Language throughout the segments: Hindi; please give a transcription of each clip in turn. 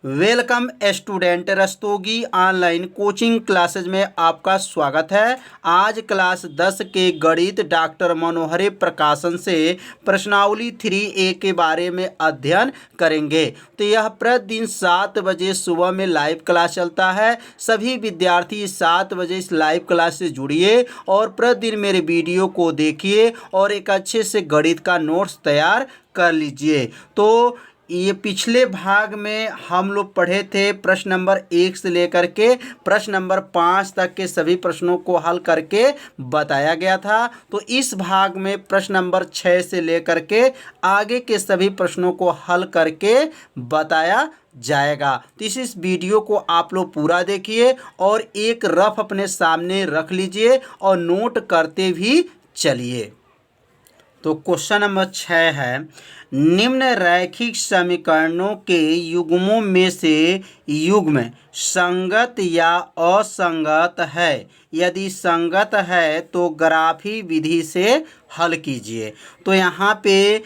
Welcome student, Rastogi online coaching classes में आपका स्वागत है। आज क्लास 10 के गणित डॉक्टर मनोहरे प्रकाशन से प्रश्नावली 3A के बारे में अध्ययन करेंगे। तो यह प्रतिदिन 7 बजे सुबह में लाइव क्लास चलता है। सभी विद्यार्थी 7 बजे इस लाइव क्लास से जुड़िए और प्रतिदिन मेरे वीडियो को देखिए और एक अच्छे से गणित का नोट्स तैयार कर लीजिए। तो ये पिछले भाग में हम लोग पढ़े थे प्रश्न नंबर 1 से लेकर के प्रश्न नंबर 5 तक के सभी प्रश्नों को हल करके बताया गया था। तो इस भाग में प्रश्न नंबर 6 से लेकर के आगे के सभी प्रश्नों को हल करके बताया जाएगा। तो इस वीडियो को आप लोग पूरा देखिए और एक रफ अपने सामने रख लीजिए और नोट करते भी चलिए। तो क्वेश्चन नंबर 6 है, निम्न रैखिक समीकरणों के युग्मों में से युग्म संगत या असंगत है? यदि संगत है तो ग्राफी विधि से हल कीजिए। तो यहाँ पे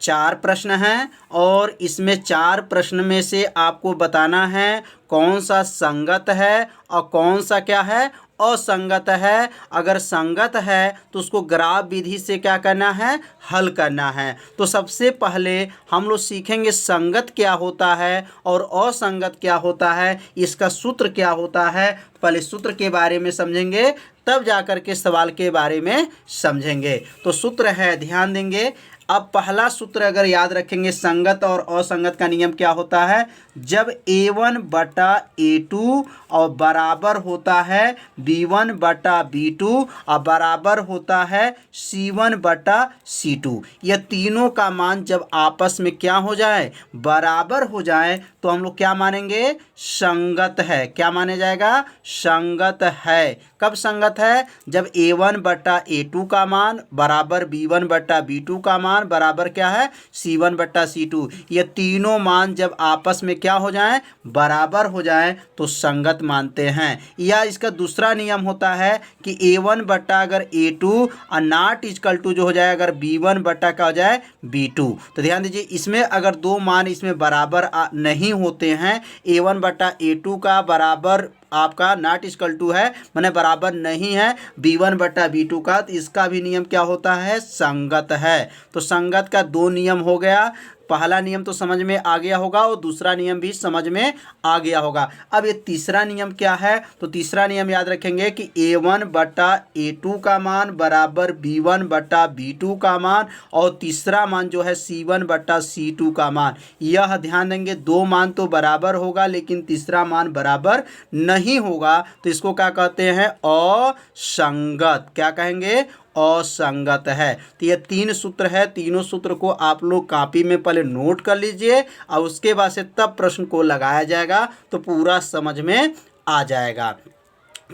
4 प्रश्न हैं और इसमें 4 प्रश्न में से आपको बताना है कौन सा संगत है और कौन सा क्या है, असंगत है। अगर संगत है तो उसको ग्राफ विधि से क्या करना है, हल करना है। तो सबसे पहले हम लोग सीखेंगे संगत क्या होता है और असंगत क्या होता है, इसका सूत्र क्या होता है। पहले सूत्र के बारे में समझेंगे तब जाकर के सवाल के बारे में समझेंगे। तो सूत्र है, ध्यान देंगे। अब पहला सूत्र अगर याद रखेंगे, संगत और असंगत का नियम क्या होता है, जब A1 बटा A2 और बराबर होता है B1 बटा B2 और बराबर होता है C1 बटा C2, यह तीनों का मान जब आपस में क्या हो जाए, बराबर हो जाए, तो हम लोग क्या मानेंगे, संगत है। क्या माने जाएगा, संगत है। कब संगत है, जब A1 बटा A2 का मान बराबर B1 बटा B2 का मान बराबर क्या है, C1 बटा C2, ये तीनों मान जब आपस में क्या हो जाएं, बराबर हो जाएं, तो संगत मानते हैं। या इसका दूसरा नियम होता है कि A1 बटा अगर A2 और नॉट इक्वल टू जो हो जाए अगर B1 बटा का हो जाए B2। तो ध्यान दीजिए, इसमें अगर दो मान इसमें बराबर नहीं होते हैं, A1 बटा A2 का बराबर आपका नॉट इक्वल टू है, माने बराबर नहीं है B1 बटा B2 का, तो इसका भी नियम क्या होता है, संगत है। तो संगत का 2 नियम हो गया। पहला नियम तो समझ में आ गया होगा और दूसरा नियम भी समझ में आ गया होगा। अब ये तीसरा नियम क्या है, तो तीसरा नियम याद रखेंगे कि A1 बटा A2 का मान बराबर B1 बटा B2 का मान और तीसरा मान जो है C1 बटा C2 का मान। यह ध्यान देंगे, 2 मान तो बराबर होगा लेकिन तीसरा मान बराबर नहीं होगा, तो इसको क्या कहते हैं, असंगत। क्या कहेंगे, असंगत है। तो ये 3 सूत्र है, तीनों सूत्र को आप लोग कॉपी में पहले नोट कर लीजिए और उसके बाद से तब प्रश्न को लगाया जाएगा तो पूरा समझ में आ जाएगा।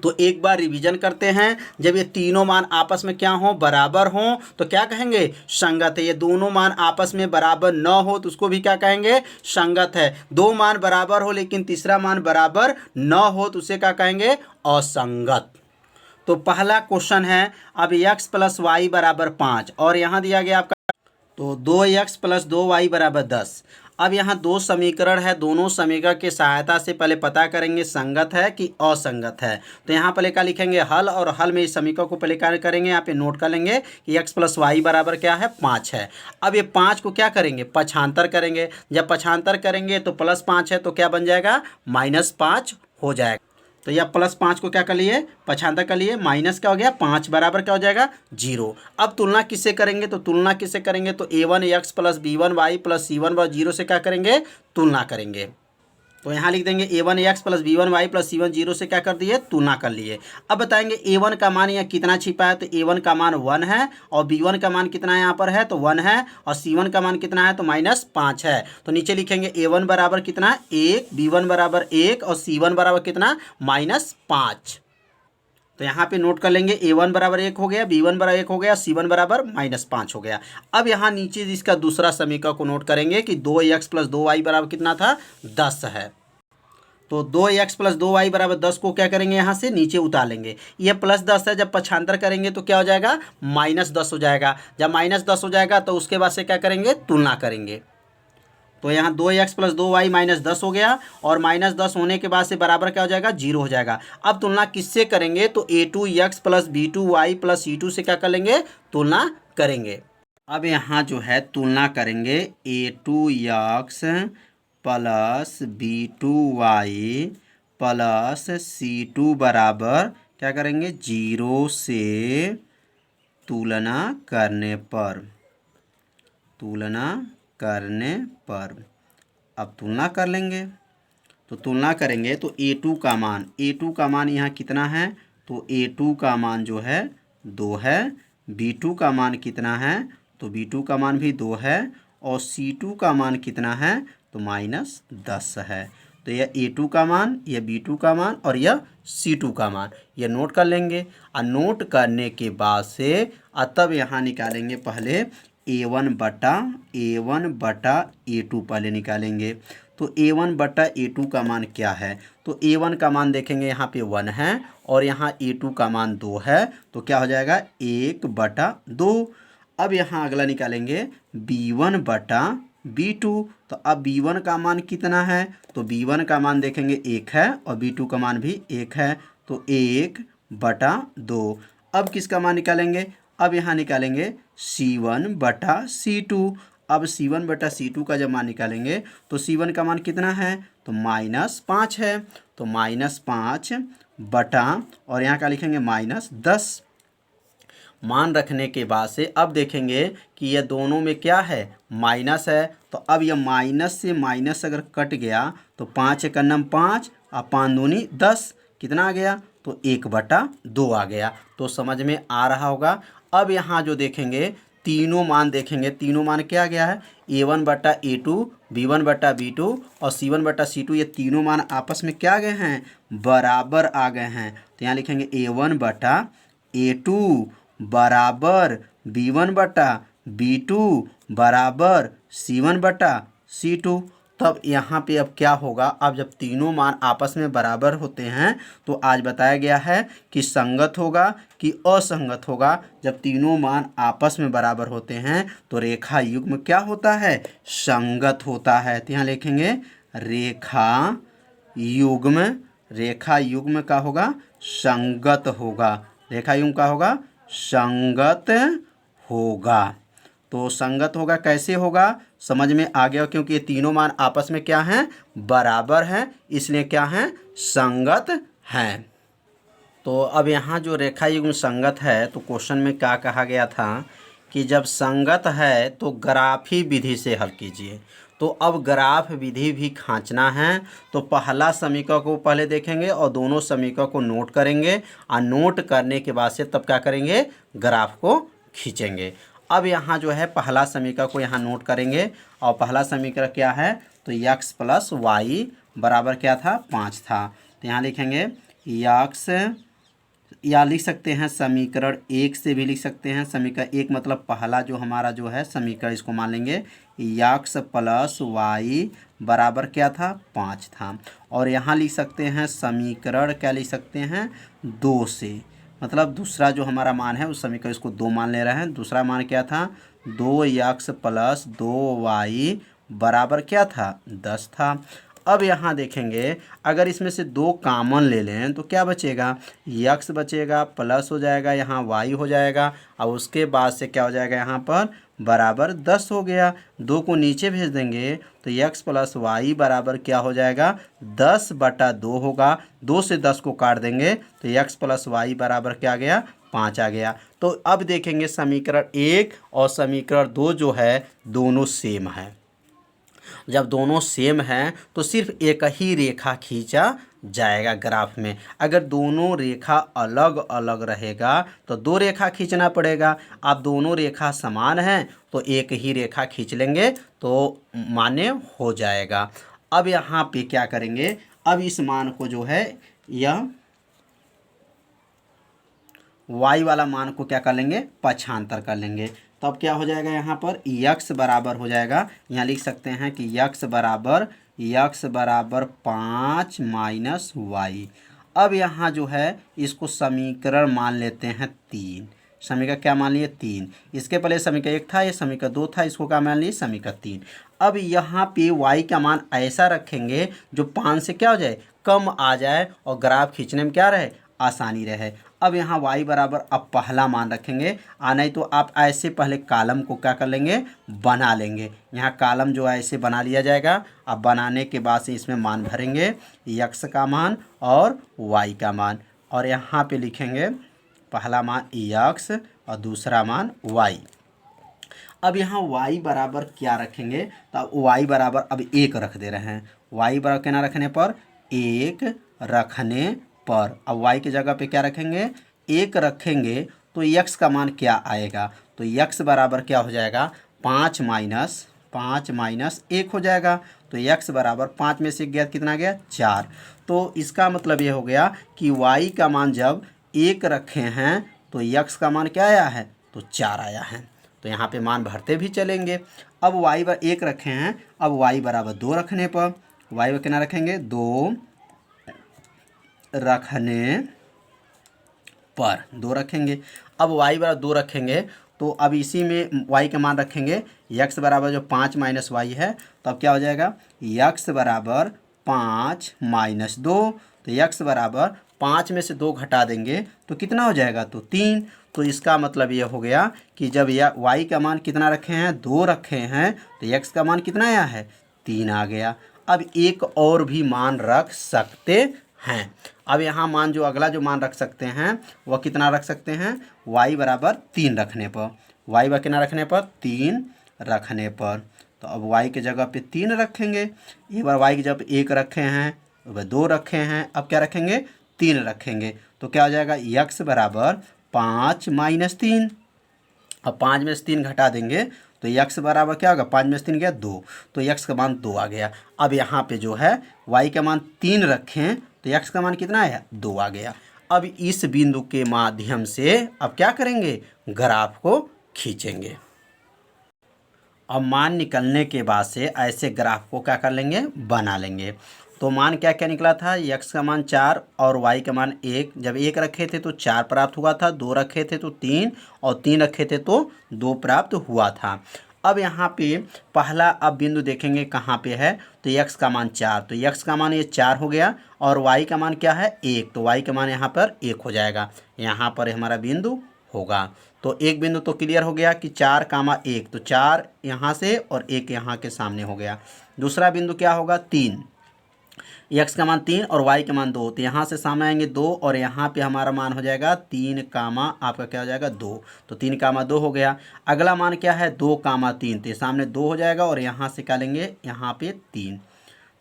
तो एक बार रिवीजन करते हैं। जब ये तीनों मान आपस में क्या हो, बराबर हो, तो क्या कहेंगे, संगत है। ये दोनों मान आपस में बराबर न हो तो उसको भी क्या कहेंगे, संगत है। 2 मान बराबर हो लेकिन तीसरा मान बराबर न हो तो उसे क्या कहेंगे, असंगत। तो पहला क्वेश्चन है, अब x प्लस वाई बराबर 5 और यहाँ दिया गया आपका तो 2x प्लस 2y बराबर 10। अब यहाँ 2 समीकरण है, दोनों समीकरण की सहायता से पहले पता करेंगे संगत है कि असंगत है। तो यहाँ पहले क्या लिखेंगे, हल, और हल में इस समीकरण को पहले क्या करेंगे, यहाँ पे नोट कर लेंगे कि x प्लस वाई बराबर क्या है, 5 है। अब ये 5 को क्या करेंगे, पक्षांतर करेंगे। जब पक्षांतर करेंगे तो प्लस 5 है तो क्या बन जाएगा, -5 हो जाएगा। तो यह +5 को क्या कर लिए, पक्षांतर कर लिए, माइनस क्या हो गया 5 बराबर क्या हो जाएगा 0। अब तुलना किससे करेंगे, तो तुलना किससे करेंगे, तो A1x plus B1y plus C1y 0 से क्या करेंगे, तुलना करेंगे। तो यहाँ लिख देंगे A1x plus B1y plus C1 0 से क्या कर दिए, तुलना कर लिए। अब बताएंगे A1 का मान यहाँ कितना छिपा है, तो A1 का मान 1 है और B1 का मान कितना यहाँ पर है, तो 1 है और C1 का मान कितना है, तो -5 है। तो नीचे लिखेंगे A1 बराबर कितना, 1, B1 बराबर 1 और C1 बराबर कितना, -5। तो यहाँ पे नोट कर लेंगे A1 बराबर 1 हो गया, B1 बराबर 1 हो गया, C1 बराबर -5 हो गया। अब यहाँ नीचे इसका दूसरा समीकरण को नोट करेंगे कि 2x प्लस 2y बराबर कितना था, 10 है। तो 2x प्लस 2y बराबर 10 को क्या करेंगे, यहाँ से नीचे उतार लेंगे। ये +10 है, जब पक्षांतर करेंगे तो क्या हो जाएगा, -10 हो जाएगा। जब -10 हो जाएगा तो उसके बाद से क्या करेंगे, तुलना करेंगे। तो यहाँ 2x प्लस 2y माइनस 10 हो गया, और माइनस 10 होने के बाद से बराबर क्या हो जाएगा, 0 हो जाएगा। अब तुलना किससे करेंगे, तो a2x plus b2y plus c2 से क्या कर लेंगे, तुलना करेंगे। अब यहाँ जो है तुलना करेंगे a2x plus b2y plus c2 बराबर क्या करेंगे, 0 से तुलना करने पर, अब तुलना कर लेंगे। तो तुलना करेंगे तो a2 का मान यहाँ कितना है, तो a2 का मान जो है 2 है, b2 का मान कितना है, तो b2 का मान भी 2 है, और c2 का मान कितना है, तो माइनस 10 है। तो यह a2 का मान, यह b2 का मान और यह c2 का मान, यह नोट कर लेंगे। और नोट करने के बाद से तब यहाँ निकालेंगे पहले a1 बटा a2 पहले निकालेंगे। तो a1 बटा a2 का मान क्या है, तो a1 का मान देखेंगे यहाँ पे 1 है, और यहाँ a2 का मान 2 है, तो क्या हो जाएगा 1/2। अब यहाँ अगला निकालेंगे b1 बटा b2। तो अब b1 का मान कितना है, तो b1 का मान देखेंगे 1 है, और b2 का मान भी 1 है, तो 1/2। अब किसका मान निकालेंगे, अब यहाँ निकालेंगे c1 बटा c2। अब c1 बटा c2 का जब मान निकालेंगे तो c1 का मान कितना है, तो -5 है, तो -5 बटा, और यहाँ क्या लिखेंगे -10। मान रखने के बाद से अब देखेंगे कि यह दोनों में क्या है, माइनस है। तो अब यह माइनस से माइनस अगर कट गया तो 5 एक अन्नम 5 और 5 दूनी 10, कितना आ गया, तो 1/2 आ गया। तो समझ में आ रहा होगा। अब यहाँ जो देखेंगे तीनों मान देखेंगे, तीनों मान क्या गया है, a1 बटा a2, b1 बटा b2 और c1 बटा c2, ये तीनों मान आपस में क्या गए हैं, बराबर आ गए हैं। तो यहाँ लिखेंगे a1 बटा a2 बराबर b1 बटा b2 बराबर c1 बटा c2। तब यहाँ पे अब क्या होगा, अब जब तीनों मान आपस में बराबर होते हैं तो आज बताया गया है कि संगत होगा कि असंगत होगा। जब तीनों मान आपस में बराबर होते हैं तो रेखा युग्म क्या होता है, संगत होता है। तो यहाँ लिखेंगे रेखा युग्म का होगा संगत होगा, रेखा युग्म का होगा संगत होगा। तो संगत होगा कैसे होगा, समझ में आ गया, क्योंकि ये तीनों मान आपस में क्या हैं, बराबर हैं, इसलिए क्या हैं, संगत हैं। तो अब यहाँ जो रेखा युग्म संगत है, तो क्वेश्चन में क्या कहा गया था कि जब संगत है तो ग्राफी विधि से हल कीजिए। तो अब ग्राफ विधि भी खींचना है, तो पहला समीकरण को पहले देखेंगे और दोनों समीकरण को नोट करेंगे, और नोट करने के बाद से तब क्या करेंगे, ग्राफ को खींचेंगे। अब यहाँ जो है पहला समीकरण को यहाँ नोट करेंगे, और पहला समीकरण क्या है, तो x प्लस वाई बराबर क्या था, 5 था। तो यहाँ लिखेंगे x, या लिख सकते हैं समीकरण 1 से भी लिख सकते हैं। समीकरण 1 मतलब पहला जो हमारा जो है समीकरण, इसको मान लेंगे x प्लस वाई बराबर क्या था, 5 था। और यहाँ लिख सकते हैं समीकरण क्या लिख सकते हैं, 2 से, मतलब दूसरा जो हमारा मान है उस समीकरण, इसको 2 मान ले रहे हैं। दूसरा मान क्या था, 2x प्लस 2y बराबर क्या था, 10 था। अब यहाँ देखेंगे अगर इसमें से 2 कॉमन ले लें तो क्या बचेगा, x बचेगा, प्लस हो जाएगा, यहाँ y हो जाएगा, और उसके बाद से क्या हो जाएगा, यहाँ पर बराबर 10 हो गया। 2 को नीचे भेज देंगे तो x प्लस वाई बराबर क्या हो जाएगा, 10/2 होगा। 2 से 10 को काट देंगे तो x प्लस वाई बराबर क्या आ गया, 5 आ गया। तो अब देखेंगे समीकरण 1 और समीकरण 2 जो है दोनों सेम है। जब दोनों सेम हैं तो सिर्फ एक ही रेखा खींचा जाएगा ग्राफ में। अगर दोनों रेखा अलग अलग रहेगा तो 2 रेखा खींचना पड़ेगा। अब दोनों रेखा समान हैं तो एक ही रेखा खींच लेंगे तो मान्य हो जाएगा। अब यहाँ पे क्या करेंगे, अब इस मान को जो है यह y वाला मान को क्या कर लेंगे, पक्षांतर कर लेंगे। तो अब क्या हो जाएगा, यहाँ पर x बराबर हो जाएगा, यहाँ लिख सकते हैं कि x बराबर 5 - y। अब यहाँ जो है इसको समीकरण मान लेते हैं 3। समीकरण क्या मान लिए 3। इसके पहले समीकरण 1 था, ये समीकरण 2 था, इसको क्या मान लिए समीकरण 3। अब यहाँ पे y का मान ऐसा रखेंगे जो 5 से क्या हो जाए कम आ जाए और ग्राफ खींचने में क्या रहे आसानी रहे। अब यहाँ y बराबर अब पहला मान रखेंगे, नहीं तो आप ऐसे पहले कॉलम को क्या कर लेंगे बना लेंगे। यहाँ कॉलम जो है ऐसे बना लिया जाएगा। अब बनाने के बाद से इसमें मान भरेंगे x का मान और y का मान, और यहाँ पे लिखेंगे पहला मान x और दूसरा मान y। अब यहाँ y बराबर क्या रखेंगे, तो अब y बराबर अब 1 रख दे रहे हैं। y बराबर क्या रखने पर 1 रखने पर अब y की जगह पे क्या रखेंगे 1 रखेंगे, तो x का मान क्या आएगा, तो x बराबर क्या हो जाएगा 5 माइनस 1 हो जाएगा। तो x बराबर 5 में से 1 गया कितना गया 4। तो इसका मतलब ये हो गया कि y का मान जब 1 रखे हैं तो x का मान क्या आया है तो 4 आया है। तो यहाँ पे मान भरते भी चलेंगे। अब y बराबर 1 रखे हैं, अब y बराबर 2 रखने पर y बराबर कितना रखेंगे 2 रखने पर 2 रखेंगे। अब y बराबर 2 रखेंगे तो अब इसी में y का मान रखेंगे x बराबर जो 5 माइनस वाई है, तो अब क्या हो जाएगा x बराबर 5 माइनस 2। तो x बराबर 5 में से 2 घटा देंगे तो कितना हो जाएगा तो 3। तो इसका मतलब ये हो गया कि जब y का मान कितना रखे हैं 2 रखे हैं तो x का मान कितना आया है 3 आ गया। अब एक और भी मान रख सकते हैं। अब यहाँ मान जो अगला जो मान रख सकते हैं वह कितना रख सकते हैं y बराबर 3 रखने पर, y बराबर कितना रखने पर 3 रखने पर। तो अब y की जगह पे 3 रखेंगे। एक बार y की जगह 1 रखे हैं, वह 2 रखे हैं, अब क्या रखेंगे 3 रखेंगे। तो क्या हो जाएगा x बराबर 5 माइनस 3। अब 5 में से 3 घटा देंगे तो x बराबर क्या होगा 5 में से 3 गया 2, तो x का मान 2 आ गया। अब यहाँ पे जो है y का मान 3 रखें तो x का मान कितना आया 2 आ गया। अब इस बिंदु के माध्यम से अब क्या करेंगे ग्राफ को खींचेंगे। अब मान निकलने के बाद से ऐसे ग्राफ को क्या कर लेंगे बना लेंगे। तो मान क्या क्या निकला था x का मान 4 और y का मान 1। जब 1 रखे थे तो 4 प्राप्त हुआ था, 2 रखे थे तो 3 और 3 रखे थे तो 2 प्राप्त हुआ था। अब यहाँ पे पहला अब बिंदु देखेंगे कहाँ पे है, तो x का मान 4, तो x का मान ये 4 हो गया और y का मान क्या है 1, तो y का मान यहाँ पर 1 हो जाएगा। यहाँ पर हमारा बिंदु होगा। तो एक बिंदु तो क्लियर हो गया कि 4,1, तो 4 यहाँ से और 1 यहाँ के सामने हो गया। दूसरा बिंदु क्या होगा 3, x का मान 3 और y का मान 2, तो यहाँ से सामने आएंगे 2 और यहाँ पे हमारा मान हो जाएगा 3 कामा आपका क्या हो जाएगा 2, तो 3 कामा 2 हो गया। अगला मान क्या है 2 कामा 3, तो ये सामने 2 हो जाएगा और यहाँ से क्या लेंगे यहाँ पे 3,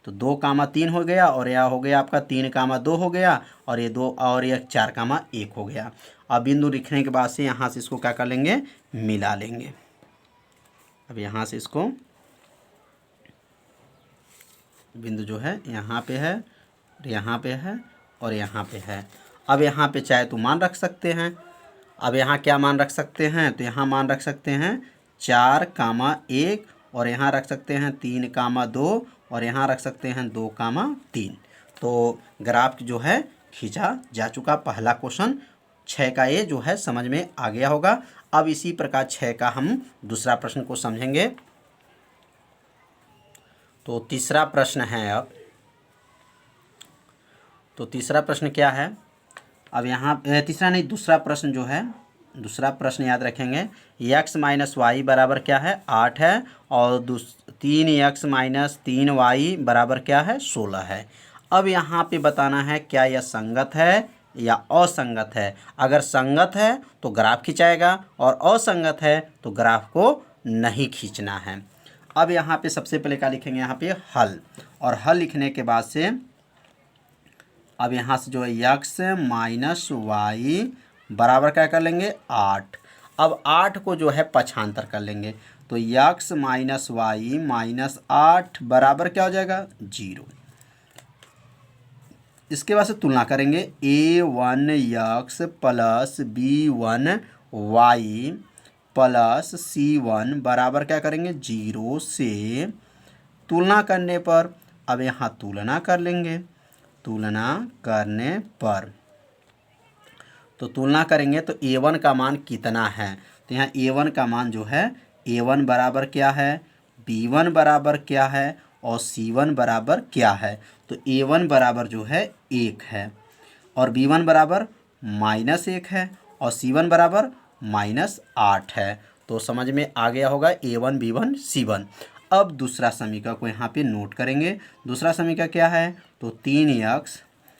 तो 2 कामा 3 हो गया और यह हो गया आपका 3 कामा 2 हो गया और ये 2 और यह 4 कामा 1 हो गया। अब बिंदु लिखने के बाद से यहाँ से इसको क्या कर लेंगे मिला लेंगे। अब यहाँ से इसको बिंदु जो है यहाँ पे है, यहाँ पे है और यहाँ पे है। अब यहाँ पे चाहे तो मान रख सकते हैं। अब यहाँ क्या मान रख सकते हैं, तो यहाँ मान रख सकते हैं 4,1 और यहाँ रख सकते हैं 3,2 और यहाँ रख सकते हैं 2,3। तो ग्राफ जो है खींचा जा चुका। पहला क्वेश्चन 6 का ये जो है समझ में आ गया होगा। अब इसी प्रकार 6 का हम दूसरा प्रश्न को समझेंगे। तो तीसरा प्रश्न है अब, तो तीसरा प्रश्न क्या है, अब यहाँ तीसरा नहीं दूसरा प्रश्न जो है, दूसरा प्रश्न याद रखेंगे x माइनस वाई बराबर क्या है 8 है और 3x माइनस 3y बराबर क्या है 16 है। अब यहाँ पे बताना है क्या यह संगत है या असंगत है। अगर संगत है तो ग्राफ खिंचाएगा और असंगत है तो ग्राफ को नहीं खींचना है। अब यहाँ पे सबसे पहले क्या लिखेंगे यहाँ पे हल, और हल लिखने के बाद से अब यहाँ से जो है x माइनस वाई बराबर क्या कर लेंगे 8। अब 8 को जो है पक्षांतर कर लेंगे तो x माइनस वाई माइनस 8 बराबर क्या हो जाएगा 0। इसके बाद से तुलना करेंगे a1x plus b1y plus c1 बराबर क्या करेंगे 0 से तुलना करने पर, अब यहाँ तुलना कर लेंगे, तुलना करने पर तो तुलना करेंगे तो A1 का मान कितना है। तो यहाँ A1 का मान जो है A1 बराबर क्या है, B1 बराबर क्या है और C1 बराबर क्या है। तो A1 बराबर जो है 1 है और B1 बराबर -1 है और C1 बराबर -8 है। तो समझ में आ गया होगा A1 B1 C1। अब दूसरा समीकरण को यहाँ पे नोट करेंगे। दूसरा समीकरण क्या है, तो 3x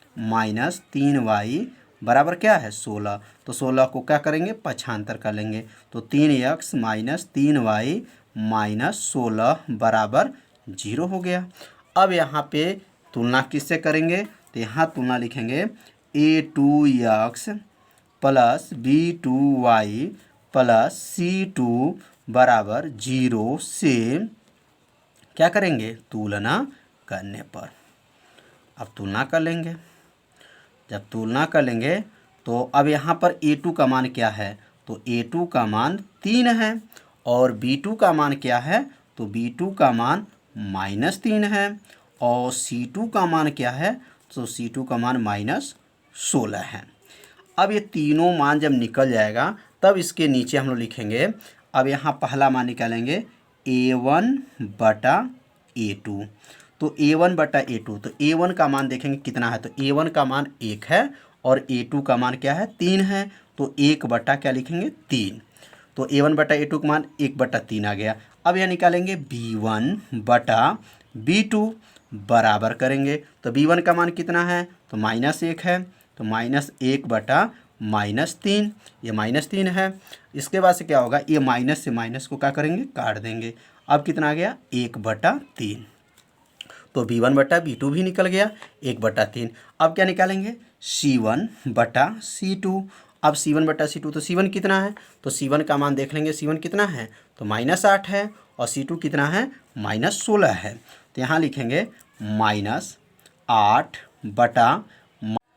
- 3y बराबर क्या है 16। तो 16 को क्या करेंगे, पक्षांतर कर लेंगे। तो 3x - 3y - 16 बराबर 0 हो गया। अब यहाँ पे तुलना किससे करेंगे, तो यहाँ तुलना लिखेंगे A2x plus B2y plus C2 बराबर 0 से क्या करेंगे, तुलना करने पर। अब तुलना कर लेंगे। जब तुलना कर लेंगे तो अब यहाँ पर A2 का मान क्या है, तो A2 का मान 3 है और B2 का मान क्या है, तो B2 का मान -3 है और C2 का मान क्या है, तो C2 का मान -16 है। अब ये तीनों मान जब निकल जाएगा तब इसके नीचे हम लोग लिखेंगे। अब यहाँ पहला मान निकालेंगे A1 बटा A2। तो A1 बटा A2, तो A1 का मान देखेंगे कितना है, तो A1 का मान 1 है और A2 का मान क्या है 3 है। तो 1 बटा क्या लिखेंगे 3। तो A1 बटा A2 का मान 1 बटा 3 आ गया। अब यह निकालेंगे B1 बटा B2 बराबर करेंगे। तो B1 का मान कितना है, तो -1 है। तो -1 बटा -3, ये -3 है। इसके बाद से क्या होगा, ये माइनस से माइनस को क्या करेंगे, काट देंगे। अब कितना आ गया 1 बटा 3। तो B1 बटा B2 भी निकल गया 1 बटा 3। अब क्या निकालेंगे C1 बटा C2। अब C1 बटा C2, तो C1 कितना है, तो C1 का मान देख लेंगे। C1 कितना है, तो -8 है और C2 कितना है, -16 है। तो यहाँ लिखेंगे -8 बटा,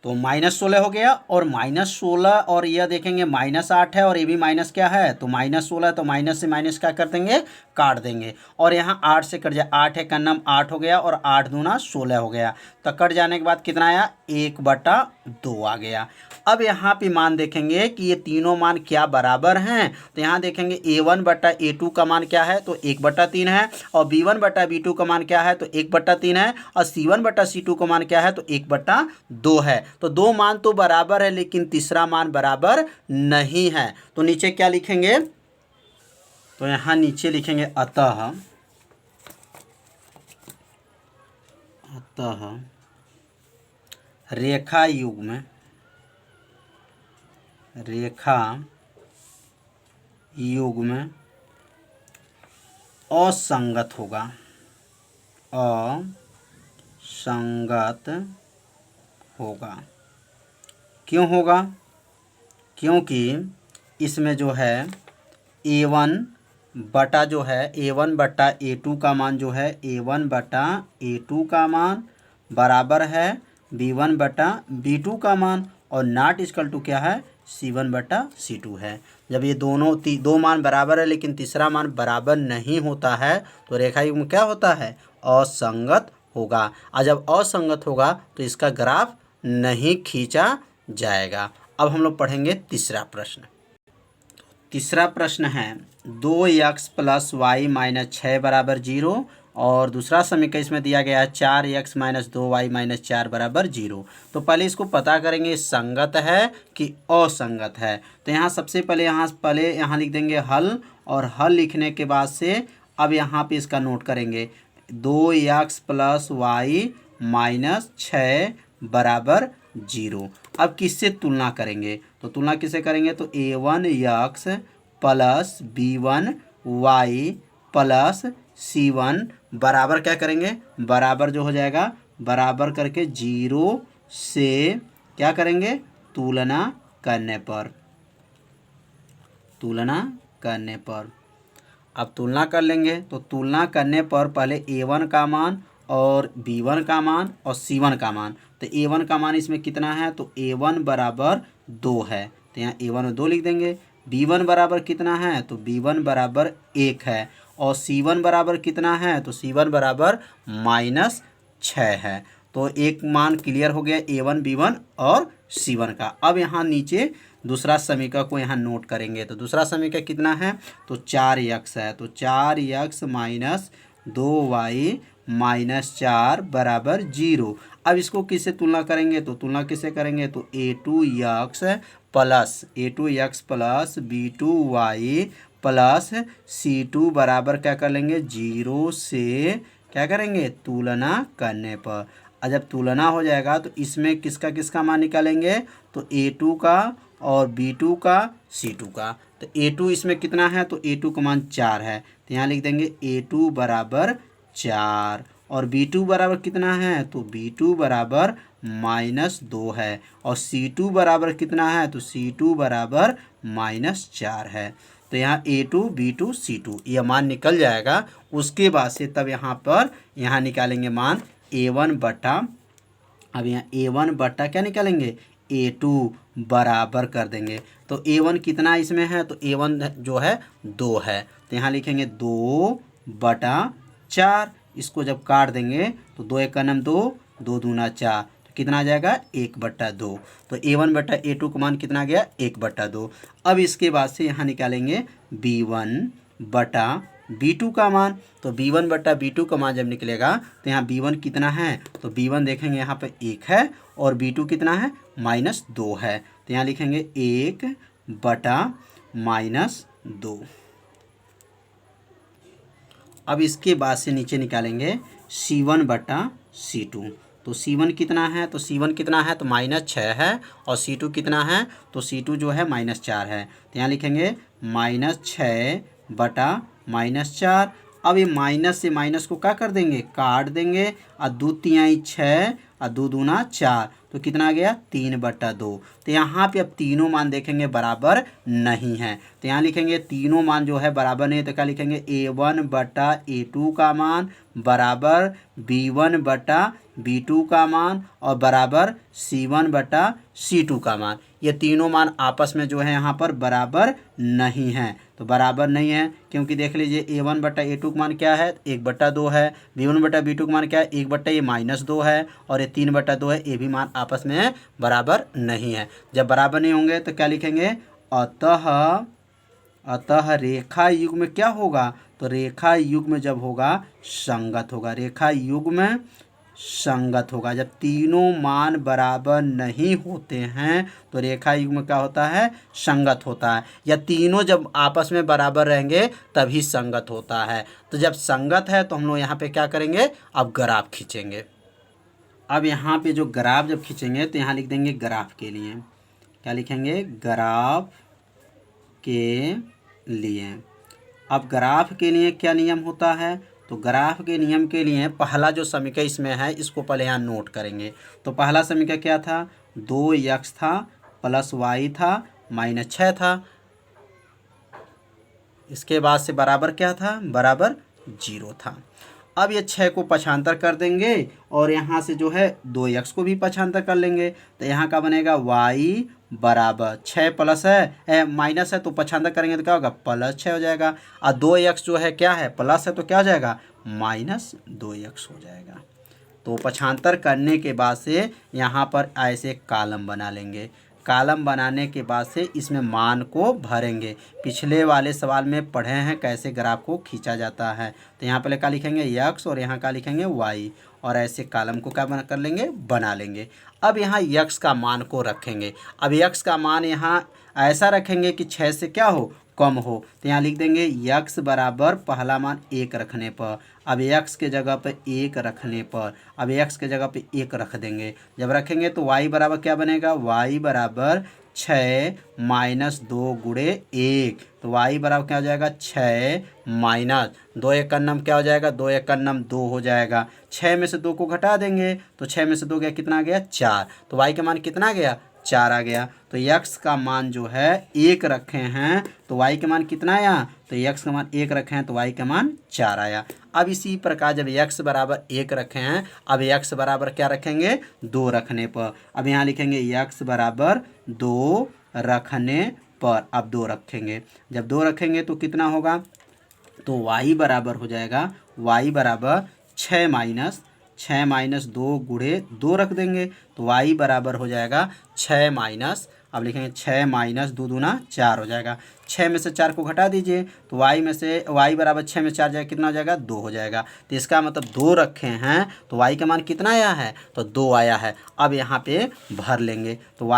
तो -16 हो गया और -16 और यह देखेंगे -8 है और ये भी माइनस क्या है, तो -16। तो माइनस से माइनस क्या कर देंगे, काट देंगे। और यहाँ 8 से कट जाए, 8 है का नाम 8 हो गया और 8 दूना 16 हो गया। तो कट जाने के बाद कितना आया, 1 बटा 2 आ गया। अब यहाँ पे मान देखेंगे कि ये तीनों मान क्या बराबर हैं। तो यहाँ देखेंगे A1 बटा A2 का मान क्या है, तो 1 बटा 3 है और B1 बटा B2 का मान क्या है, तो 1 बटा 3 है और C1 बटा C2 का मान क्या है, तो 1 बटा 2 है। तो दो मान तो बराबर है लेकिन तीसरा मान बराबर नहीं है। तो नीचे क्या लिखेंगे, तो यहाँ नीचे लिखेंगे अतः रेखा युग्म असंगत होगा, असंगत होगा। क्यों होगा, क्योंकि इसमें जो है A1 बटा जो है A1 बटा A2 का मान जो है A1 बटा A2 का मान बराबर है B1 बटा B2 का मान और नॉट इक्वल टू क्या है, C1 बटा C2 है। जब ये दोनों दो मान बराबर है लेकिन तीसरा मान बराबर नहीं होता है तो रेखा युग्म क्या होता है, असंगत होगा। और जब असंगत होगा तो इसका ग्राफ नहीं खींचा जाएगा। अब हम लोग पढ़ेंगे तीसरा प्रश्न। तीसरा प्रश्न है 2x प्लस वाई माइनस 6 बराबर 0 और दूसरा समीकरण इसमें दिया गया है 4x माइनस 2y माइनस 4 बराबर 0। तो पहले इसको पता करेंगे संगत है कि असंगत है। तो यहाँ सबसे पहले यहाँ लिख देंगे हल और हल लिखने के बाद से अब यहाँ पे इसका नोट करेंगे 2x प्लस वाई माइनस 6 बराबर 0। अब किससे तुलना करेंगे, तो तुलना किससे करेंगे, तो A1x plus B1y plus C1 बराबर क्या करेंगे, बराबर जो हो जाएगा बराबर करके 0 से क्या करेंगे, तुलना करने पर। अब तुलना कर लेंगे तो तुलना करने पर पहले A1 का मान और B1 का मान और C1 का मान। तो A1 का मान इसमें कितना है, तो A1 बराबर 2 है। तो यहाँ A1 में 2 लिख देंगे। B1 बराबर कितना है, तो B1 बराबर 1 है और C1 बराबर कितना है, तो C1 बराबर -6 है। तो एक मान क्लियर हो गया A1 B1 और C1 का। अब यहाँ नीचे दूसरा समीकरण को यहाँ नोट करेंगे। तो दूसरा समीकरण कितना है, तो 4x है, तो 4x माइनस 2y माइनस 4 बराबर 0। अब इसको किससे तुलना करेंगे, तो तुलना किससे करेंगे, तो a2x plus b2y plus c2 बराबर क्या कर लेंगे, 0 से क्या करेंगे, तुलना करने पर। और जब तुलना हो जाएगा तो इसमें किसका किसका मान निकालेंगे, तो a2 का और b2 का c2 का। तो a2 इसमें कितना है, तो a2 का मान 4 है, तो यहाँ लिख देंगे a2 बराबर 4। और b2 बराबर कितना है, तो b2 बराबर -2 है। और c2 बराबर कितना है, तो c2 बराबर -4 है। तो यहाँ a2 b2 c2 यह मान निकल जाएगा। उसके बाद से तब यहाँ निकालेंगे मान a1 बटा, अब यहाँ a1 बटा क्या निकालेंगे, a2 बराबर कर देंगे। तो a1 कितना इसमें है, तो a1 जो है 2 है, तो यहाँ लिखेंगे 2 बटा 4। इसको जब काट देंगे तो 2 एक का नाम 2, 2 दूना 4, तो कितना आ जाएगा 1 बटा 2। तो a1 बटा a2 का मान कितना आ गया, 1 बटा 2। अब इसके बाद से यहाँ निकालेंगे b1 बटा b2 का मान। तो b1 बटा b2 का मान जब निकलेगा तो यहाँ b1 कितना है, तो b1 देखेंगे यहाँ पे 1 है और b2 कितना है, -2 है, तो यहाँ लिखेंगे 1 बटा -2। अब इसके बाद से नीचे निकालेंगे c1 बटा c2। तो c1 कितना है, तो c1 कितना है, तो -6 है, और c2 कितना है, तो c2 जो है -4 है, तो यहाँ लिखेंगे -6 बटा -4। अब ये माइनस से माइनस को क्या कर देंगे, काट देंगे, और 2 तिहाई 6 और 2 दूना 4, तो कितना आ गया 3 बटा 2। तो यहाँ पे अब तीनों मान देखेंगे बराबर नहीं है, तो यहाँ लिखेंगे तीनों मान जो है बराबर नहीं है, तो क्या लिखेंगे a1 बटा a2 का मान बराबर b1 बटा b2 का मान और बराबर c1 बटा c2 का मान। ये तीनों मान आपस में जो है यहाँ पर बराबर नहीं है। तो बराबर नहीं है क्योंकि देख लीजिए a1 बटा a2 का मान क्या है, 1 बटा 2 है, b1 बटा b2 का मान क्या है, 1 बटा ये -2 है, और ये 3 बटा 2 है, ये भी मान आपस में बराबर नहीं है। जब बराबर नहीं होंगे तो क्या लिखेंगे, अतः रेखा युग्म में क्या होगा, तो रेखा युग्म जब होगा संगत होगा, रेखा युग्म संगत होगा। जब तीनों मान बराबर नहीं होते हैं तो रेखा युग्म क्या होता है, संगत होता है, या तीनों जब आपस में बराबर रहेंगे तभी संगत होता है। तो जब संगत है तो हम लोग यहाँ पे क्या करेंगे, अब ग्राफ खींचेंगे। अब यहाँ पे जो ग्राफ जब खींचेंगे तो यहाँ लिख देंगे ग्राफ के लिए, क्या लिखेंगे, ग्राफ के लिए। अब ग्राफ के लिए क्या नियम होता है, तो ग्राफ के नियम के लिए पहला जो समीकरण इसमें है इसको पहले यहाँ नोट करेंगे। तो पहला समीकरण क्या था, 2x था प्लस y था -6 था, इसके बाद से बराबर क्या था, बराबर 0 था। अब ये 6 को पक्षांतर कर देंगे और यहाँ से जो है 2x को भी पक्षांतर कर लेंगे, तो यहाँ का बनेगा y बराबर 6 प्लस है माइनस है, तो पक्षांतर करेंगे तो क्या होगा, +6 हो जाएगा, और 2x जो है क्या है, प्लस है, तो क्या हो जाएगा, -2x हो जाएगा। तो पक्षांतर करने के बाद से यहाँ पर ऐसे कॉलम बना लेंगे। कॉलम बनाने के बाद से इसमें मान को भरेंगे। पिछले वाले सवाल में पढ़े हैं कैसे ग्राफ को खींचा जाता है। तो यहाँ पर क्या लिखेंगे x और यहाँ का लिखेंगे y, और ऐसे कॉलम को क्या बना कर लेंगे, बना लेंगे। अब यहाँ x का मान को रखेंगे। अब x का मान यहाँ ऐसा रखेंगे कि 6 से क्या हो, कम हो। तो यहाँ लिख देंगे x बराबर पहला मान 1 रखने पर, अब x के जगह पे 1 रखने पर, अब x के जगह पे 1 रख देंगे। जब रखेंगे तो y बराबर क्या बनेगा, y बराबर 6 माइनस 2 गुणे 1, तो y बराबर क्या हो जाएगा, 6 माइनस 2 एक का नाम क्या हो जाएगा, 2 एक का नाम 2 हो जाएगा। 6 में से 2 को घटा देंगे तो 6 में से 2 गया, कितना आ गया, 4, तो y का मान कितना आ गया, 4 आ गया। तो x का मान जो है 1 रखे हैं तो y का मान कितना आया, तो x का मान 1 रखे हैं तो y का मान 4 आया। अब इसी प्रकार जब x बराबर 1 रखे हैं, अब x बराबर क्या रखेंगे, 2 रखने पर। अब यहाँ लिखेंगे x बराबर 2 रखने पर, अब 2 रखेंगे। जब 2 रखेंगे तो कितना होगा, तो y बराबर हो जाएगा, y बराबर 6 माइनस 2 गुणे 2 रख देंगे तो y बराबर हो जाएगा 6 माइनस अब लिखेंगे 6 माइनस 2 दूना 4 हो जाएगा। 6 में से 4 को घटा दीजिए तो y बराबर 6 में 4 जाएगा, कितना हो जाएगा 2 हो जाएगा। तो इसका मतलब 2 रखे हैं तो y का मान कितना आया है, तो 2 आया है। अब यहाँ पे भर लेंगे तो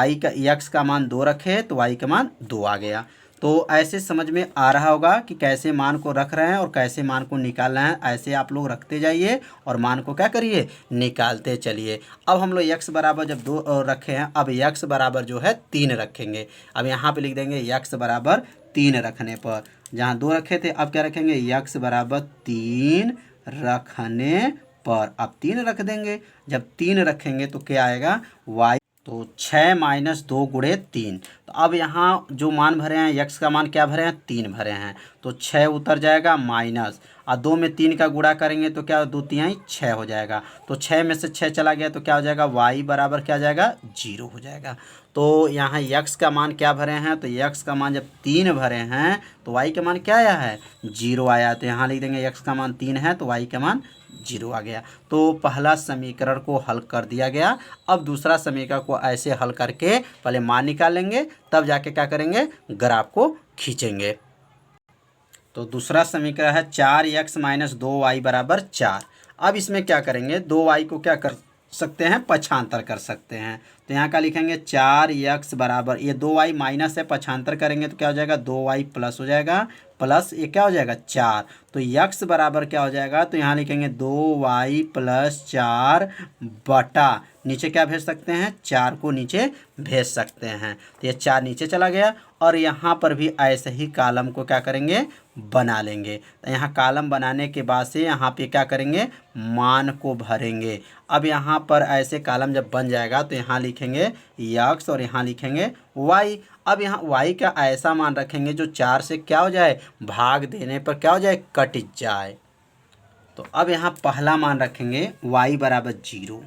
x का मान 2 रखे तो y का मान 2 आ गया। तो ऐसे समझ में आ रहा होगा कि कैसे मान को रख रहे हैं और कैसे मान को निकाल रहे हैं। ऐसे आप लोग रखते जाइए और मान को क्या करिए, निकालते चलिए। अब हम लोग x बराबर जब 2 रखे हैं, अब x बराबर जो है 3 रखेंगे। अब यहाँ पे लिख देंगे x बराबर 3 रखने पर, जहाँ 2 रखे थे अब क्या रखेंगे, x बराबर 3 रखने पर अब 3 रख देंगे। जब 3 रखेंगे तो क्या आएगा, y तो 6 माइनस 2 गुणे 3। तो अब यहाँ जो मान भरे हैं x का मान क्या भरे हैं, 3 भरे हैं, तो 6 उतर जाएगा माइनस, और 2 में 3 का गुणा करेंगे तो क्या 2 तिहाई 6 हो जाएगा। तो 6 में से 6 चला गया तो क्या हो जाएगा, y बराबर क्या हो जाएगा 0 हो जाएगा। तो यहाँ x का मान क्या भरे हैं, तो x का मान जब 3 भरे हैं तो y का मान क्या आया है, 0 आया। तो यहाँ लिख देंगे x का मान 3 है तो y का मान 0 आ गया। तो पहला समीकरण को हल कर दिया गया। अब दूसरा समीकरण को ऐसे हल करके पहले मान निकालेंगे, तब जाके क्या करेंगे, ग्राफ को खींचेंगे। तो दूसरा समीकरण है 4x माइनस 2y बराबर 4। अब इसमें क्या करेंगे, 2y को क्या कर सकते हैं, पक्षांतर कर सकते हैं। तो यहाँ का लिखेंगे 4x बराबर, ये 2y माइनस है, पक्षांतर करेंगे तो क्या हो जाएगा 2y प्लस हो जाएगा, प्लस ये क्या हो जाएगा 4। तो x बराबर क्या हो जाएगा, तो यहाँ लिखेंगे 2y प्लस 4 बटा, नीचे क्या भेज सकते हैं, 4 को नीचे भेज सकते हैं। तो ये 4 नीचे चला गया और यहाँ पर भी ऐसे ही कॉलम को क्या करेंगे, बना लेंगे। तो यहाँ कॉलम बनाने के बाद से यहाँ पे क्या करेंगे, मान को भरेंगे। अब यहाँ पर ऐसे कॉलम जब बन जाएगा तो यहाँ लिखेंगे x और यहाँ लिखेंगे y। अब यहाँ y का ऐसा मान रखेंगे जो 4 से क्या हो जाए, भाग देने पर क्या हो जाए, कट जाए। तो अब यहाँ पहला मान रखेंगे y बराबर 0,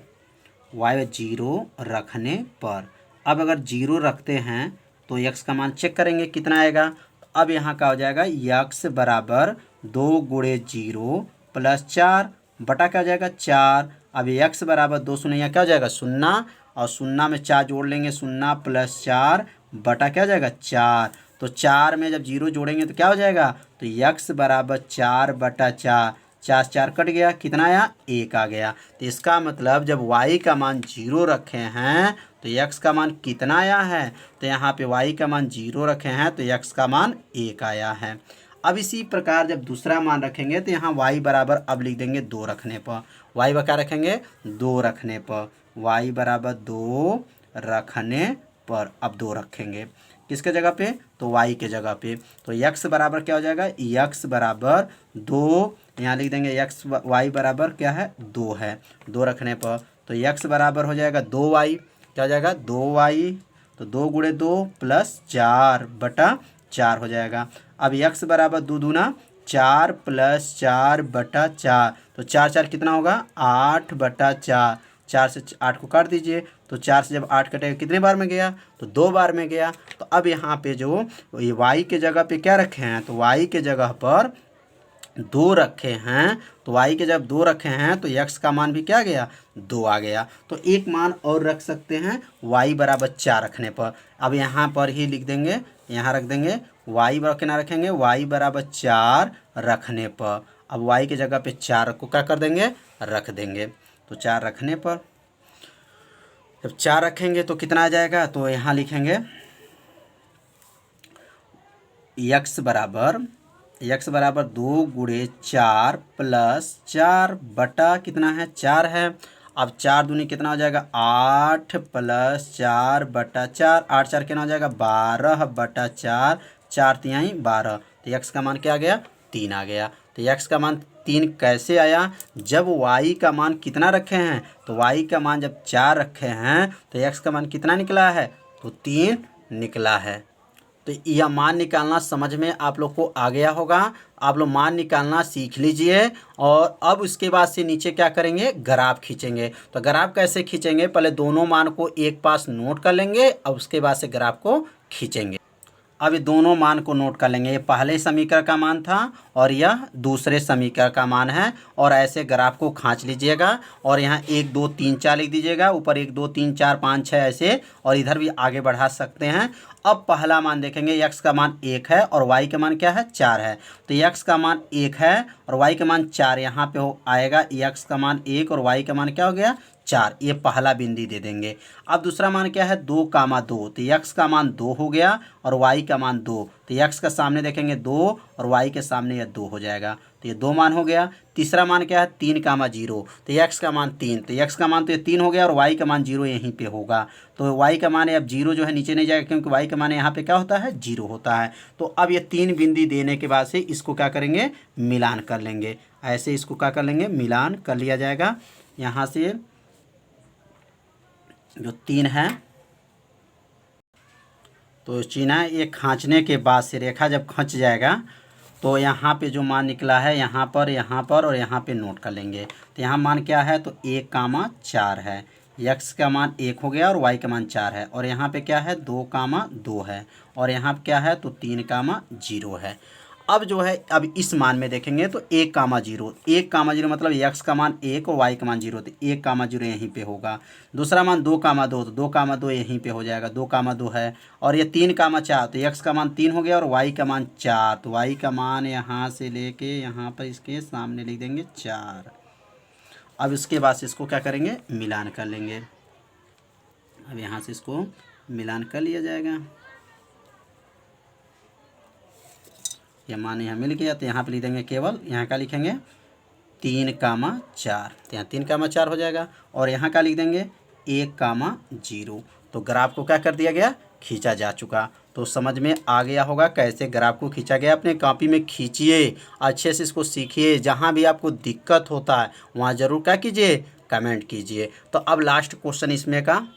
y 0 रखने पर। अब अगर 0 रखते हैं तो x का मान चेक करेंगे कितना आएगा। अब यहाँ का हो जाएगा x बराबर 2 गुणे 0 प्लस 4 बटा क्या हो जाएगा 4। अब x बराबर 2 शून्य, यहाँ क्या हो जाएगा 0 और 0 में 4 जोड़ लेंगे, 0 प्लस 4 बटा क्या हो जाएगा 4। तो 4 में जब 0 जोड़ेंगे तो क्या हो जाएगा, तो x बराबर 4 बटा 4, 4 4 कट गया, कितना आया 1 आ गया। तो इसका मतलब जब y का मान 0 रखे हैं तो x का मान कितना आया है, तो यहाँ पे y का मान 0 रखे हैं तो x का मान 1 आया है। अब इसी प्रकार जब दूसरा मान रखेंगे तो यहाँ y बराबर अब लिख देंगे 2 रखने पर, y क्या रखेंगे 2 रखने पर, y बराबर 2 रखने पर अब 2 रखेंगे किसके जगह पे, तो y के जगह पे। तो x बराबर क्या हो जाएगा, x बराबर 2, यहाँ लिख देंगे y बराबर क्या है 2 है, 2 रखने पर। तो x बराबर हो जाएगा 2y, क्या हो जाएगा 2y, तो 2 गुणे 2 प्लस 4 बटा 4 हो जाएगा। अब x बराबर 2 दूना 4 प्लस 4 बटा 4, तो 4 4 कितना होगा 8 बटा 4, 4 से 8 को काट दीजिए। तो 4 से जब 8 कटेगा कितने बार में गया, तो 2 बार में गया। तो अब यहाँ पे जो ये y के जगह पे क्या रखे हैं, तो y के जगह पर 2 रखे हैं, तो y के जब 2 रखे हैं तो x का मान भी क्या गया 2 आ गया। तो एक मान और रख सकते हैं y बराबर 4 रखने पर। अब यहाँ पर ही लिख देंगे, यहाँ रख देंगे y बराबर कितना रखेंगे, y बराबर 4 रखने पर। अब y के जगह पे 4 को क्या कर देंगे, रख देंगे। तो 4 रखने पर जब 4 रखेंगे तो कितना आ जाएगा, तो यहाँ लिखेंगे x बराबर 2 गुणे 4 प्लस 4 बटा कितना है 4 है। अब 4 दूनी कितना हो जाएगा 8 प्लस 4 बटा 4, 8 4 कितना हो जाएगा 12 बटा 4, 4 तिहाई 12। तो x का मान क्या आ गया 3 आ गया। तो x का मान 3 कैसे आया, जब y का मान कितना रखे हैं, तो y का मान जब 4 रखे हैं तो x का मान कितना निकला है, तो 3 निकला है। तो यह मान निकालना समझ में आप लोग को आ गया होगा। आप लोग मान निकालना सीख लीजिए और अब उसके बाद से नीचे क्या करेंगे, ग्राफ खींचेंगे। तो ग्राफ कैसे खींचेंगे, पहले दोनों मान को एक पास नोट कर लेंगे और उसके बाद से ग्राफ को खींचेंगे। अब ये दोनों मान को नोट कर लेंगे। ये पहले समीकरण का मान था और यह दूसरे समीकरण का मान है। और ऐसे ग्राफ को खींच लीजिएगा और यहाँ 1 2 3 4 लिख दीजिएगा, ऊपर 1 2 3 4 5 6 ऐसे, और इधर भी आगे बढ़ा सकते हैं। अब पहला मान देखेंगे, x का मान 1 है और y का मान क्या है 4 है। तो x का मान 1 है और y का मान 4 यहाँ पे आएगा। x का मान 1 और y का मान क्या हो गया 4, ये पहला बिंदु दे देंगे। अब दूसरा मान क्या है 2, 2, तो x का मान 2 हो गया और y का मान 2, तो x का सामने देखेंगे 2 और y के सामने यह 2 हो जाएगा, तो ये 2 मान हो गया। तीसरा मान क्या है 3, 0, तो x का मान 3, तो x का मान तो ये 3 हो गया और y का मान 0 यहीं पे होगा। तो y का मान है अब 0 जो है नीचे नहीं जाएगा, क्योंकि y का मान यहाँ पे क्या होता है 0 होता है। तो अब ये 3 बिंदु देने के बाद से इसको क्या करेंगे मिलान कर लेंगे। ऐसे इसको क्या कर लेंगे मिलान कर लिया जाएगा। यहाँ से जो 3 है तो चिन्ह ये खींचने के बाद से रेखा जब खींच जाएगा तो यहाँ पे जो मान निकला है यहाँ पर और यहाँ पे नोट कर लेंगे। तो यहाँ मान क्या है तो 1, 4 है। x का मान 1 हो गया और y का मान 4 है। और यहाँ पे क्या है 2, 2 है और यहाँ पे क्या है तो 3, 0 है। अब जो है अब इस मान में देखेंगे तो 1, 0, 1, 0 मतलब x का मान 1 और y का मान 0, तो 1, 0 यहीं पे होगा। दूसरा मान 2, 2, तो 2, 2 यहीं पे हो जाएगा, 2, 2 है। और ये 3, 4, तो x का मान 3 हो गया और y का मान 4, तो y का मान यहाँ से लेके यहाँ पर इसके सामने लिख देंगे 4। अब इसके बाद से इसको क्या करेंगे मिलान कर लेंगे। अब यहाँ से इसको मिलान कर लिया जाएगा। यह मान यहाँ मिल गया, तो यहाँ पे लिख देंगे केवल, यहाँ का लिखेंगे 3, 4, तो यहाँ 3, 4 हो जाएगा। और यहाँ का लिख देंगे 1, 0। तो ग्राफ को क्या कर दिया गया खींचा जा चुका। तो समझ में आ गया होगा कैसे ग्राफ को खींचा गया। अपने कॉपी में खींचिए, अच्छे से इसको सीखिए। जहाँ भी आपको दिक्कत होता है वहाँ ज़रूर क्या कीजिए कमेंट कीजिए। तो अब लास्ट क्वेश्चन इसमें का,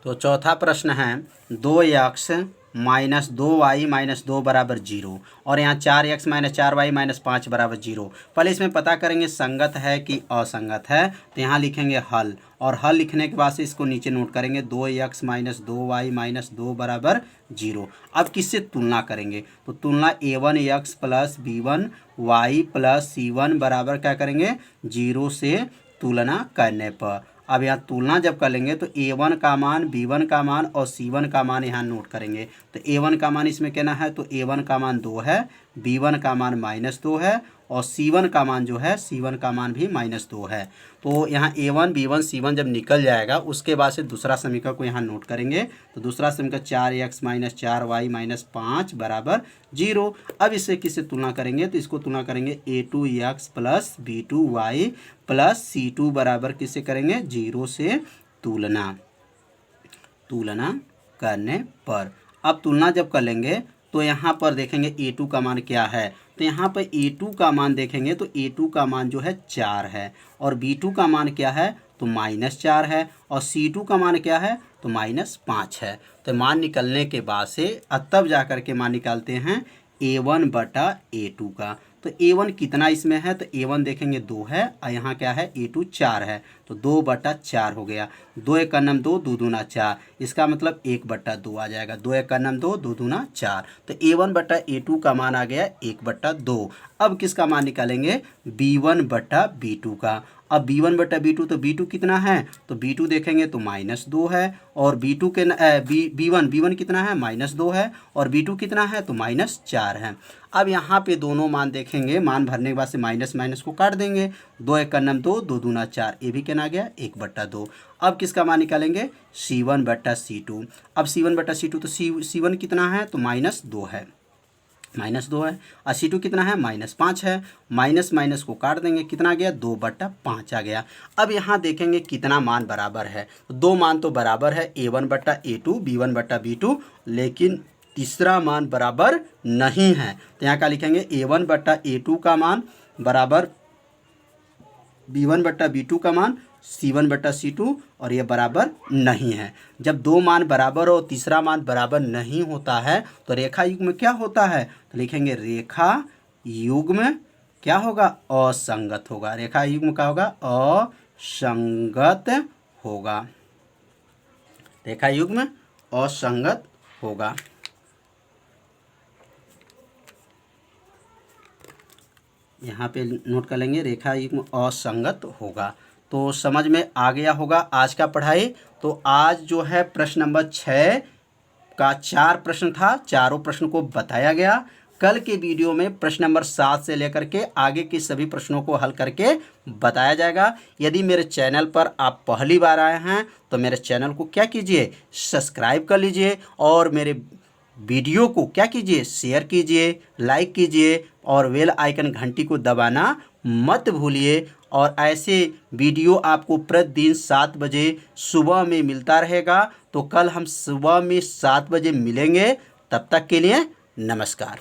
तो चौथा प्रश्न है 2x माइनस 2y माइनस 2 बराबर 0 और यहाँ 4x माइनस 4y माइनस 5 बराबर 0। पहले इसमें पता करेंगे संगत है कि असंगत है। तो यहाँ लिखेंगे हल, और हल लिखने के बाद से इसको नीचे नोट करेंगे 2x माइनस 2y माइनस 2 बराबर 0। अब किससे तुलना करेंगे तो तुलना a1x plus b1y plus c1 बराबर क्या करेंगे 0 से तुलना करने पर। अब यहाँ तुलना जब कर लेंगे तो a1 का मान b1 का मान और c1 का मान यहाँ नोट करेंगे। तो a1 का मान इसमें कहना है तो a1 का मान 2 है, b1 का मान -2 है और c1 का मान जो है c1 का मान भी -2 है। तो यहाँ a1 b1 c1 जब निकल जाएगा उसके बाद से दूसरा समीकरण को यहाँ नोट करेंगे। तो दूसरा समीकरण 4x माइनस 4y माइनस 5 बराबर 0। अब इससे किससे तुलना करेंगे तो इसको तुलना करेंगे a2x plus b2y plus c2 बराबर किससे करेंगे 0 से तुलना करने पर। अब तुलना जब कर लेंगे तो यहाँ पर देखेंगे a2 का मान क्या है। तो यहाँ पर a2 का मान देखेंगे तो a2 का मान जो है 4 है और b2 का मान क्या है तो -4 है और c2 का मान क्या है तो -5 है। तो मान निकलने के बाद से तब जा कर के मान निकालते हैं a1 बटा a2 का। तो a1 कितना इसमें है तो a1 देखेंगे 2 है और यहाँ क्या है a2 4 है, तो 2 बटा 4 हो गया। 2 एक का नाम 2, 2 दूना 4, इसका मतलब 1 बटा 2 आ जाएगा। 2 एक का नाम 2, 2 दूना 4, तो a1 बटा a2 का मान आ गया 1 बटा 2। अब किसका मान निकालेंगे b1 बटा b2 का। अब b1 बटा b2 तो b2 कितना है तो b2 देखेंगे तो -2 है और b2 के b1 कितना है -2 है और b2 कितना है तो -4 है। अब यहाँ पे दोनों मान देखेंगे, मान भरने के बाद से माइनस माइनस को काट देंगे। 2 एक का नाम 2, 2 दूना 4, ये भी कहना गया 1 बटा 2। अब किसका मान निकालेंगे c1 बटा c2। अब c1 बटा c2 तो c1 कितना है तो -2 है, -2 है और c2 कितना है -5 है। माइनस माइनस को काट देंगे, कितना आ गया 2 बटा 5 आ गया। अब यहाँ देखेंगे कितना मान बराबर है, तो 2 मान तो बराबर है a1 बटा a2 b1 बटा b2, लेकिन तीसरा मान बराबर नहीं है। तो यहाँ का लिखेंगे a1 बटा a2 का मान बराबर b1 बटा b2 का मान c1 बटा c2 और ये बराबर नहीं है। जब दो मान बराबर हो तीसरा मान बराबर नहीं होता है तो रेखा युग्म क्या होता है, तो लिखेंगे रेखा युग्म क्या होगा असंगत होगा। रेखा युग्म क्या होगा असंगत होगा, रेखा युग्म असंगत होगा। यहाँ पे नोट कर लेंगे, रेखा युग्म असंगत होगा। तो समझ में आ गया होगा आज का पढ़ाई। तो आज जो है प्रश्न नंबर 6 का 4 प्रश्न था, चारों प्रश्न को बताया गया। कल के वीडियो में प्रश्न नंबर 7 से लेकर के आगे के सभी प्रश्नों को हल करके बताया जाएगा। यदि मेरे चैनल पर आप पहली बार आए हैं तो मेरे चैनल को क्या कीजिए, सब्सक्राइब कर लीजिए और मेरे वीडियो को क्या कीजिए, शेयर कीजिए, लाइक कीजिए और बेल आइकन घंटी को दबाना मत भूलिए। और ऐसे वीडियो आपको प्रतिदिन 7 बजे सुबह में मिलता रहेगा। तो कल हम सुबह में 7 बजे मिलेंगे। तब तक के लिए नमस्कार।